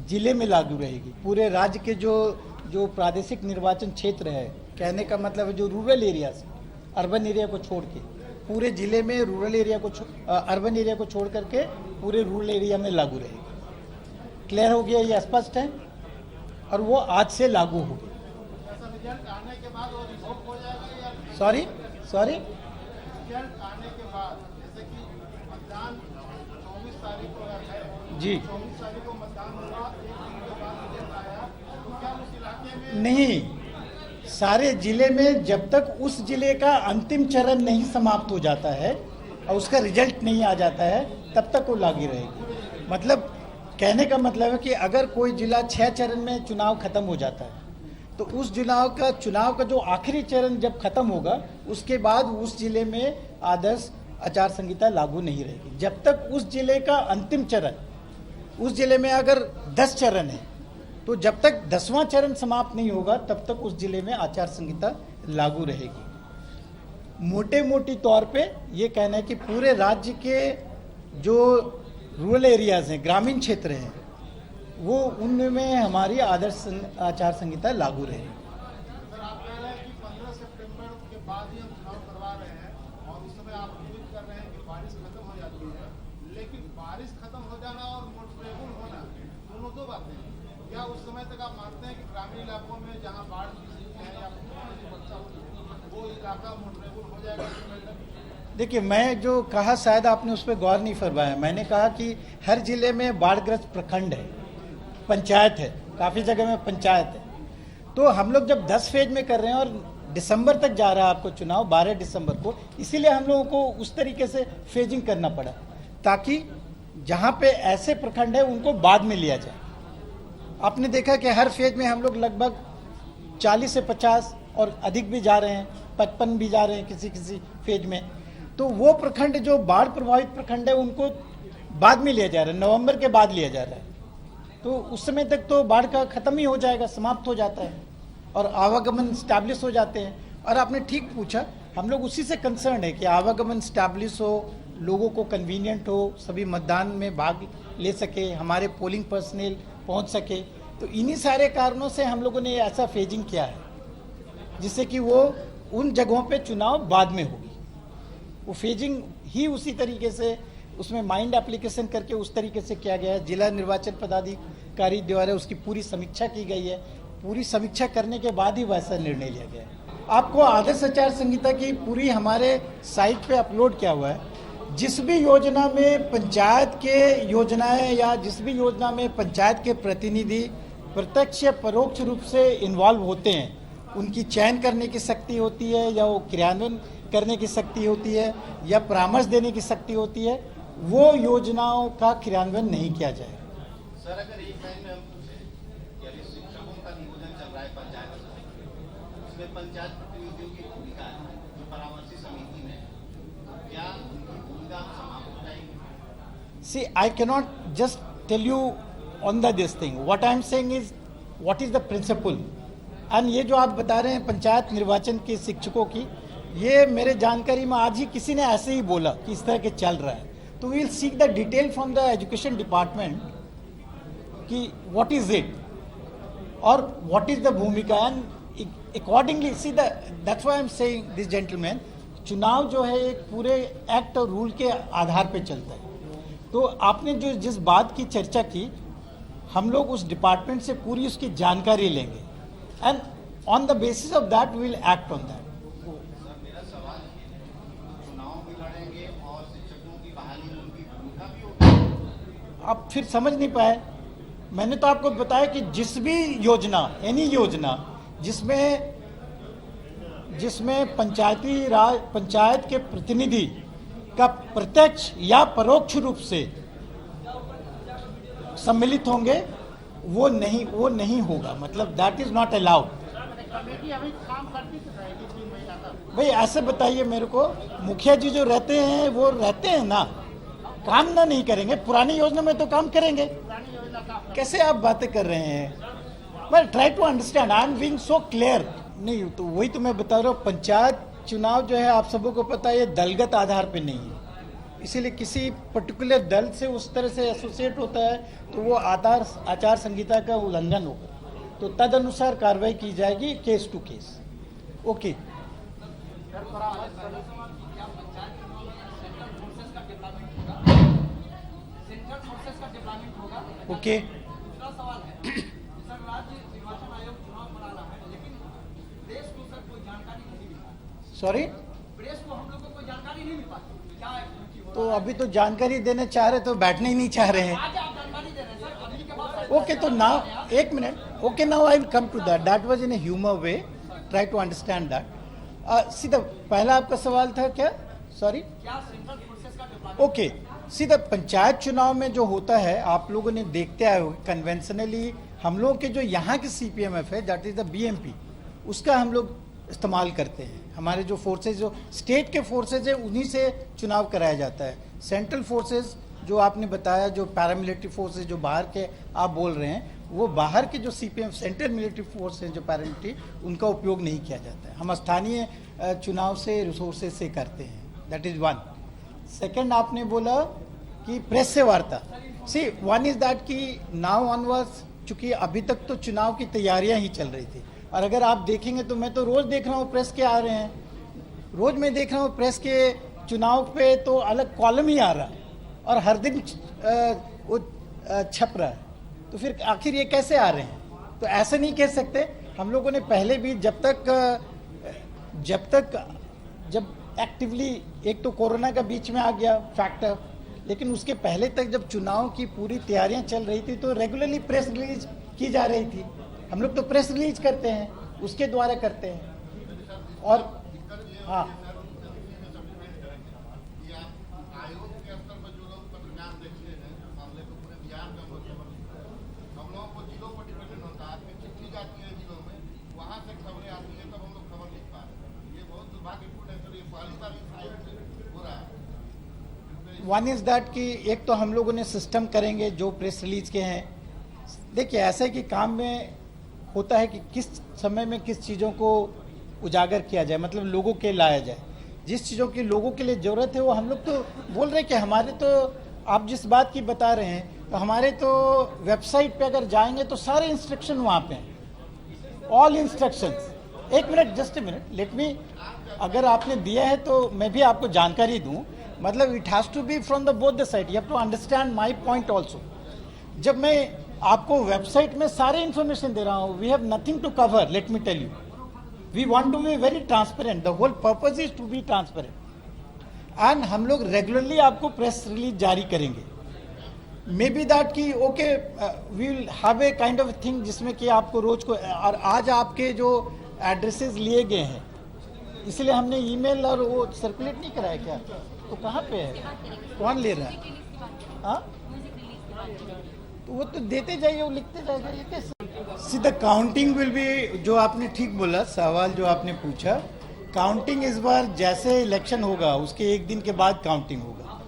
जिले में लागू रहेगी। पूरे राज्य के जो प्रादेशिक निर्वाचन क्षेत्र है, कहने का मतलब है जो रूरल एरिया से, अर्बन एरिया को छोड़ के पूरे जिले में रूरल एरिया को अर्बन एरिया को छोड़ करके पूरे रूरल एरिया में लागू रहेगी। क्लियर हो गया? ये स्पष्ट है और वो आज से लागू होगी। रिजल्ट आने के बाद वो रिवोक हो जाएगा या सॉरी रिजल्ट आने के बाद, जैसे कि मतदान 24 तारीख को है जी, 24 तारीख को मतदान हुआ, एक दिन के बाद रिजल्ट आया, तो क्या उस इलाके में नहीं, सारे जिले में जब तक उस जिले का अंतिम चरण नहीं समाप्त हो जाता है और उसका रिजल्ट नहीं आ जाता है, तब तक वो लागू रहेगी। मतलब कहने का मतलब है कि अगर कोई जिला 6 चरण में चुनाव खत्म हो जाता है, तो उस चुनाव का जो आखिरी चरण जब खत्म होगा, उसके बाद उस जिले में आदर्श आचार संहिता लागू नहीं रहेगी। जब तक उस जिले का अंतिम चरण, उस जिले में अगर 10 चरण है, तो जब तक 10वां चरण समाप्त नहीं होगा, तब तक उस जिले में आचार संहिता लागू रहेगी। मोटे तौर पे ये कहना है कि पूरे राज्य के जो रूरल एरियाज हैं, ग्रामीण क्षेत्र हैं, वो उनमें हमारी आदर्श आचार संहिता लागू रहे। सर आप कह रहे हैं कि 15 सितंबर के बाद ही हम चुनाव करवा रहे हैं और उस समय आप उम्मीद कर रहे हैं कि बारिश खत्म हो जाती है, लेकिन बारिश खत्म हो जाना और मोटरेबल होना दोनों दो बातें हैं। क्या उस समय तक आप मानते हैं कि ग्रामीण इलाकों में जहां बाढ़ की स्थिति है या वर्षा होती है वो इलाका मोटरेबल हो जाएगा? देखिए, मैं जो कहा शायद आपने उस पर गौर नहीं फरमाया। मैंने कहा कि हर जिले में बाढ़ग्रस्त प्रखंड है, पंचायत है, काफ़ी जगह में पंचायत है। तो हम लोग जब 10 फेज में कर रहे हैं और दिसंबर तक जा रहा है आपको चुनाव, 12 दिसंबर को, इसीलिए हम लोगों को उस तरीके से फेजिंग करना पड़ा ताकि जहाँ पे ऐसे प्रखंड है उनको बाद में लिया जाए। आपने देखा कि हर फेज में हम लोग लगभग 40 से 50 और अधिक भी जा रहे हैं, 55 भी जा रहे हैं किसी किसी फेज में। तो वो प्रखंड जो बाढ़ प्रभावित प्रखंड है उनको बाद में लिया जा रहा है, नवंबर के बाद लिया जा रहा है। तो उस समय तक तो बाढ़ का खत्म ही हो जाएगा, समाप्त हो जाता है और आवागमन स्टैब्लिश हो जाते हैं। और आपने ठीक पूछा, हम लोग उसी से कंसर्न है कि आवागमन स्टैब्लिश हो, लोगों को कन्वीनियंट हो, सभी मतदान में भाग ले सके, हमारे पोलिंग पर्सनल पहुंच सके। तो इन्हीं सारे कारणों से हम लोगों ने ऐसा फेजिंग किया है जिससे कि वो उन जगहों पे चुनाव बाद में होगी। वो फेजिंग ही उसी तरीके से उसमें माइंड एप्लीकेशन करके उस तरीके से किया गया है। जिला निर्वाचन पदाधिकारी द्वारा उसकी पूरी समीक्षा की गई है। पूरी समीक्षा करने के बाद ही वैसा निर्णय लिया गया है। आपको आदर्श आचार संहिता की पूरी हमारे साइट पे अपलोड किया हुआ है। जिस भी योजना में पंचायत के योजनाएं या जिस भी योजना में पंचायत के प्रतिनिधि प्रत्यक्ष या परोक्ष रूप से इन्वॉल्व होते हैं, उनकी चयन करने की शक्ति होती है या वो क्रियान्वयन करने की शक्ति होती है या परामर्श देने की शक्ति होती है, वो योजनाओं का क्रियान्वयन नहीं किया जाएगा। सर अगर एक लाइन में हम पूछे कि अभी शिक्षकों का नियोजन चल रहा है पंचायत में, उसमें पंचायत प्रतिनिधियों की भूमिका है जो परामर्शी समिति में, क्या उनकी भूमिका समाप्त हो जाएगी? See, I cannot just tell you on this thing. What I am saying is what is the principle. And ये जो आप बता रहे हैं पंचायत निर्वाचन के शिक्षकों की, ये मेरे जानकारी में आज ही किसी ने ऐसे ही बोला कि इस तरह के चल रहा है। तो we will seek the detail from the education department कि व्हाट इज इट और व्हाट इज द भूमिका and accordingly see that's why I am saying this gentleman, चुनाव जो है एक पूरे एक्ट और रूल के आधार पे चलता है। तो आपने जो जिस बात की चर्चा की, हम लोग उस डिपार्टमेंट से पूरी उसकी जानकारी लेंगे and on the basis of that we will act on that. आप फिर समझ नहीं पाए। मैंने तो आपको बताया कि जिस भी योजना, एनी योजना जिसमें पंचायती राज, पंचायत के प्रतिनिधि का प्रत्यक्ष या परोक्ष रूप से सम्मिलित होंगे, वो नहीं होगा। मतलब that is not allowed. Committee अभी काम करती तो रहेगी 3 महीना तक। भाई ऐसे बताइए मेरे को, मुखिया जी जो रहते हैं वो रहते हैं ना, काम ना नहीं करेंगे? पुरानी योजना में तो काम करेंगे। पुरानी योजना काम कैसे आप बातें कर रहे हैं? मैं try to understand, I am being so clear. नहीं तो वही तो मैं बता रहा हूँ, पंचायत चुनाव जो है आप सबों को पता है ये दलगत आधार पे नहीं है। इसीलिए किसी पर्टिकुलर दल से उस तरह से एसोसिएट होता है तो वो आचार संहिता का उल्लंघन होगा, तो तद अनुसार कार्रवाई की जाएगी case to case. Okay. Okay. दूसरा सवाल है, सर राज्य निर्वाचन आयोग चुनाव करा रहा है, लेकिन प्रेस को सर कोई जानकारी नहीं मिल पाती। सॉरी, प्रेस को हम लोग को कोई जानकारी नहीं मिल पाती, क्या है? तो अभी तो जानकारी देने चाह रहे तो बैठने ही नहीं चाह रहे हैं। आज आप जानकारी दे रहे हैं सर, अभी के बाद ओके, तो नाउ एक मिनट। Okay, now I will come to that. That was in a humour way, try to understand that. सीधा पहला आपका सवाल था क्या? सॉरी, क्या सेंट्रल फोर्सेस का डेवलपमेंट? ओके, सीधा पंचायत चुनाव में जो होता है, आप लोगों ने देखते आए हो कन्वेंशनली हम लोगों के जो यहाँ के सीपीएमएफ है, दैट इज द बीएमपी, उसका हम लोग इस्तेमाल करते हैं। हमारे जो फोर्सेज, जो स्टेट के फोर्सेज है, उन्हीं से चुनाव कराया जाता है। सेंट्रल फोर्सेज जो आपने बताया, जो पैरामिलिट्री फोर्सेज जो बाहर के आप बोल रहे हैं, वो बाहर के जो सीपीएम सेंट्रल मिलिट्री फोर्स हैं जो पैरामिलिट्री, उनका उपयोग नहीं किया जाता है। हम स्थानीय चुनाव से, रिसोर्सेज से करते हैं। That is one. सेकंड, आपने बोला कि प्रेस से वार्ता। सी वन इज दैट कि नाउ ऑनवर्ड्स, चूंकि अभी तक तो चुनाव की तैयारियां ही चल रही थी, और अगर आप देखेंगे तो मैं तो रोज देख रहा हूँ प्रेस के आ रहे हैं, रोज मैं देख रहा हूँ प्रेस के चुनाव पे तो अलग कॉलम ही आ रहा है और हर दिन वो छप रहा है। तो फिर आखिर ये कैसे आ रहे हैं? तो ऐसा नहीं कह सकते। हम लोगों ने पहले भी जब एक्टिवली, एक तो कोरोना का बीच में आ गया फैक्टर, लेकिन उसके पहले तक जब चुनाव की पूरी तैयारियां चल रही थी तो रेगुलरली प्रेस रिलीज की जा रही थी। हम लोग तो प्रेस रिलीज करते हैं, उसके द्वारा करते हैं। और हाँ, आयोग के स्तर पर जो लोग पत्रकार देखते हैं मामले को पूरे बिहार में हम लोगों को जिलों पर डिपेंडेंट होता है। आदमी चिट्ठी जाती है जिलों में, वहाँ से खबरें आती है, तब हम लोग खबर लिख पा रहे हैं। ये बहुत दुर्भाग्यपूर्ण है सर, ये पहली बार इस आयोग से हो रहा है। वन इज दैट कि एक तो हम लोगों ने सिस्टम करेंगे जो प्रेस रिलीज के हैं। देखिए ऐसा है कि काम में होता है कि किस समय में किस चीज़ों को उजागर किया जाए, मतलब लोगों के लाया जाए। जिस चीज़ों की लोगों के लिए ज़रूरत है वो हम लोग तो बोल रहे हैं कि हमारे तो, आप जिस बात की बता रहे हैं, तो हमारे तो वेबसाइट पे अगर जाएंगे तो सारे इंस्ट्रक्शन वहाँ पे हैं, ऑल इंस्ट्रक्शंस। एक minute, just a minute, let me, अगर आपने दिया है तो मैं भी आपको जानकारी दूँ। मतलब it has to be from the both the side, you have to understand my point also. जब मैं आपको वेबसाइट में सारे इन्फॉर्मेशन दे रहा हूँ, we have nothing to cover, let me tell you. We want to be very transparent. The whole purpose is to be transparent. And हम लोग रेगुलरली आपको प्रेस रिलीज जारी करेंगे। मे बी दैट कि okay we will have a kind of thing जिसमें कि आपको रोज को, और आज आपके जो एड्रेसेस लिए गए हैं इसलिए हमने ईमेल और वो सर्कुलेट नहीं कराया क्या? तो कहाँ पे है, कौन ले रहा है? हाँ, तो वो तो देते जाइए, वो लिखते जाएगा। ये कैसे? सीधा काउंटिंग विल बी, जो आपने ठीक बोला, सवाल जो आपने पूछा, काउंटिंग इस बार जैसे इलेक्शन होगा उसके एक दिन के बाद काउंटिंग होगा।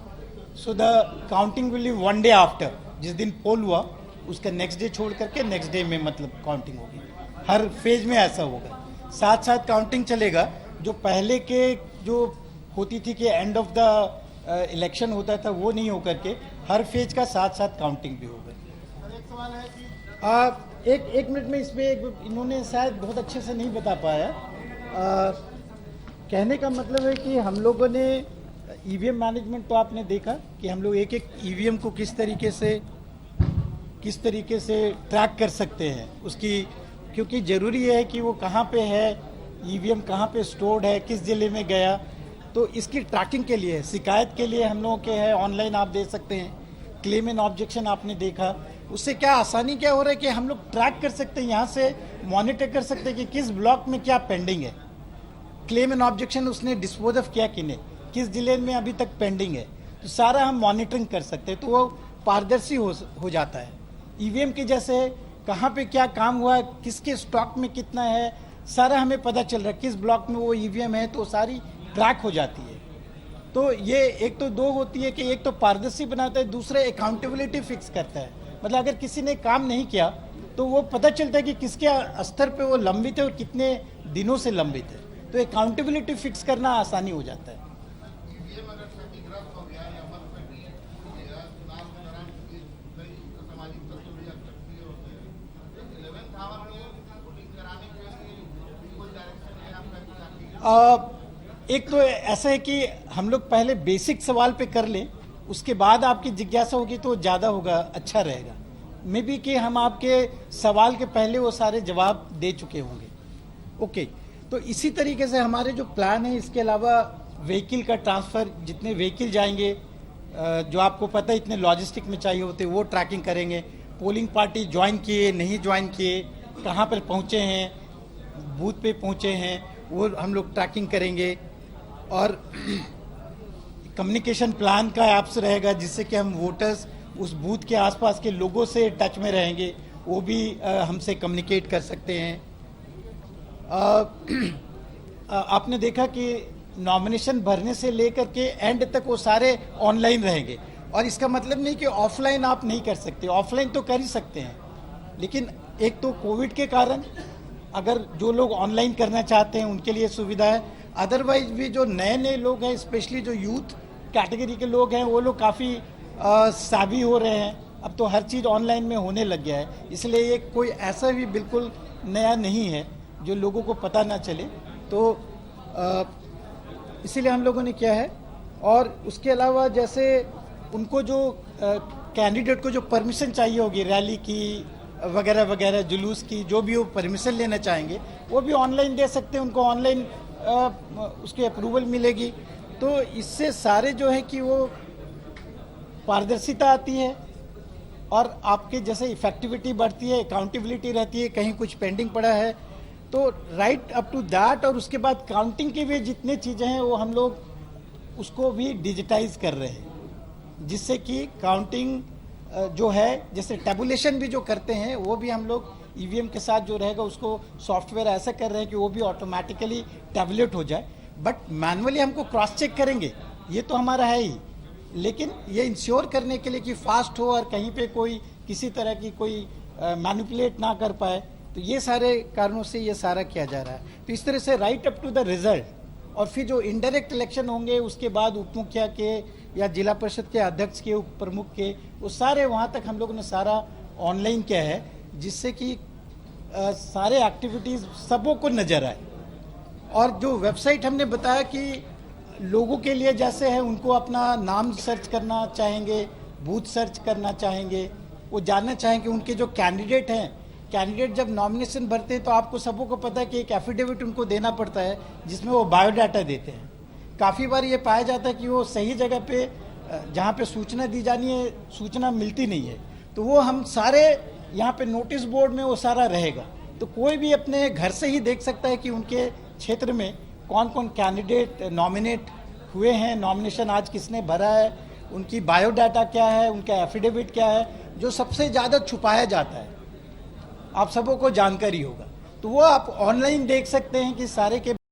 So the counting will be 1 day after, जिस दिन पोल हुआ उसका नेक्स्ट डे छोड़ करके नेक्स्ट डे में मतलब काउंटिंग होगी। हर फेज में ऐसा होगा, साथ साथ काउंटिंग चलेगा। जो पहले के जो होती थी कि एंड ऑफ द इलेक्शन होता था, वो नहीं होकर के हर फेज का साथ साथ काउंटिंग भी होगा। एक सवाल है कि एक मिनट में इसमें इन्होंने शायद बहुत अच्छे से नहीं बता पाया। कहने का मतलब है कि हम लोगों ने ईवीएम मैनेजमेंट, तो आपने देखा कि हम लोग एक एक ईवीएम को किस तरीके से ट्रैक कर सकते हैं उसकी, क्योंकि ज़रूरी है कि वो कहाँ पे है, ईवीएम कहाँ पे स्टोर्ड है, किस ज़िले में गया। तो इसकी ट्रैकिंग के लिए, शिकायत के लिए हम लोगों के है ऑनलाइन आप दे सकते हैं। क्लेम एंड ऑब्जेक्शन आपने देखा, उससे क्या आसानी क्या हो रहा है कि हम लोग ट्रैक कर सकते हैं, यहाँ से मॉनिटर कर सकते हैं कि किस ब्लॉक में क्या पेंडिंग है, क्लेम एंड ऑब्जेक्शन उसने डिस्पोज ऑफ किया कि नहीं, किस जिले में अभी तक पेंडिंग है, तो सारा हम मॉनिटरिंग कर सकते हैं। तो वो पारदर्शी हो जाता है। ईवीएम के जैसे कहाँ पे क्या काम हुआ, किसके स्टॉक में कितना है, सारा हमें पता चल रहा है, किस ब्लॉक में वो ईवीएम है, तो सारी ट्रैक हो जाती है। तो ये एक तो दो होती है कि एक तो पारदर्शी बनाता है, दूसरा अकाउंटेबिलिटी फिक्स करता है। मतलब अगर किसी ने काम नहीं किया तो वो पता चलता है कि किसके स्तर पे वो लंबित है और कितने दिनों से लंबित है, तो अकाउंटेबिलिटी फिक्स करना आसानी हो जाता है। ईवीएम अगर क्षतिग्रस्त हो गया या मतपेटी चुनाव के दौरान कई सामाजिक तत्व या सक्रिय होते हैं, 11th आवर में वोटिंग कराने के लिए कोई डायरेक्शन है आपका? एक तो ऐसा है कि हम लोग पहले बेसिक सवाल पे कर लें, उसके बाद आपकी जिज्ञासा होगी तो ज़्यादा होगा, अच्छा रहेगा। मे बी कि हम आपके सवाल के पहले वो सारे जवाब दे चुके होंगे। ओके, तो इसी तरीके से हमारे जो प्लान है, इसके अलावा व्हीकल का ट्रांसफ़र, जितने व्हीकल जाएंगे, जो आपको पता है इतने लॉजिस्टिक में चाहिए होते, वो ट्रैकिंग करेंगे। पोलिंग पार्टी ज्वाइन किए, नहीं ज्वाइन किए, कहाँ पर पहुँचे हैं, बूथ पे पहुँचे हैं, वो हम लोग ट्रैकिंग करेंगे। और कम्युनिकेशन प्लान का ऐप्स रहेगा जिससे कि हम वोटर्स उस बूथ के आसपास के लोगों से टच में रहेंगे, वो भी हमसे कम्युनिकेट कर सकते हैं। आपने देखा कि नॉमिनेशन भरने से लेकर के एंड तक वो सारे ऑनलाइन रहेंगे, और इसका मतलब नहीं कि ऑफलाइन आप नहीं कर सकते, ऑफलाइन तो कर ही सकते हैं, लेकिन एक तो कोविड के कारण अगर जो लोग ऑनलाइन करना चाहते हैं उनके लिए सुविधा है। अदरवाइज भी जो नए लोग हैं, स्पेशली जो यूथ कैटेगरी के लोग हैं, वो लोग काफ़ी सावी हो रहे हैं। अब तो हर चीज़ ऑनलाइन में होने लग गया है, इसलिए ये कोई ऐसा भी बिल्कुल नया नहीं है जो लोगों को पता ना चले। तो इसीलिए हम लोगों ने किया है। और उसके अलावा जैसे उनको जो कैंडिडेट को जो परमिशन चाहिए होगी रैली की वगैरह वगैरह, जुलूस की, जो भी वो परमिशन लेना चाहेंगे वो भी ऑनलाइन दे सकते हैं, उनको ऑनलाइन उसकी अप्रूवल मिलेगी। तो इससे सारे जो है कि वो पारदर्शिता आती है और आपके जैसे इफेक्टिविटी बढ़ती है, अकाउंटेबिलिटी रहती है। कहीं कुछ पेंडिंग पड़ा है तो राइट अप टू दैट, और उसके बाद काउंटिंग की भी जितनी चीज़ें हैं वो हम लोग उसको भी डिजिटाइज कर रहे हैं, जिससे कि काउंटिंग जो है, जैसे टेबुलेशन भी जो करते हैं वो भी हम लोग ईवीएम के साथ जो रहेगा उसको सॉफ्टवेयर ऐसा कर रहे हैं कि वो भी ऑटोमेटिकली टैबुलेट हो जाए। बट मैनुअली हमको क्रॉस चेक करेंगे, ये तो हमारा है ही, लेकिन ये इंश्योर करने के लिए कि फास्ट हो और कहीं पे कोई किसी तरह की कोई मैनिपुलेट ना कर पाए, तो ये सारे कारणों से ये सारा किया जा रहा है। तो इस तरह से right up to the result, और फिर जो इनडायरेक्ट इलेक्शन होंगे उसके बाद उप मुखिया के या जिला परिषद के अध्यक्ष के, उप प्रमुख के, वो सारे वहाँ तक हम लोगों ने सारा ऑनलाइन किया है, जिससे कि सारे एक्टिविटीज़ सबों को नज़र आए। और जो वेबसाइट हमने बताया कि लोगों के लिए जैसे है, उनको अपना नाम सर्च करना चाहेंगे, बूथ सर्च करना चाहेंगे, वो जानना चाहेंगे उनके जो कैंडिडेट हैं, कैंडिडेट जब नॉमिनेशन भरते हैं तो आपको सबों को पता है कि एक एफिडेविट उनको देना पड़ता है जिसमें वो बायोडाटा देते हैं। काफ़ी बार ये पाया जाता है कि वो सही जगह पे जहाँ पे सूचना दी जानी है सूचना मिलती नहीं है, तो वो हम सारे यहाँ पे नोटिस बोर्ड में वो सारा रहेगा। तो कोई भी अपने घर से ही देख सकता है कि उनके क्षेत्र में कौन कौन कैंडिडेट नॉमिनेट हुए हैं, नॉमिनेशन आज किसने भरा है, उनकी बायोडाटा क्या है, उनका एफिडेविट क्या है, जो सबसे ज़्यादा छुपाया जाता है, आप सबों को जानकारी होगा। तो वो आप ऑनलाइन देख सकते हैं कि सारे के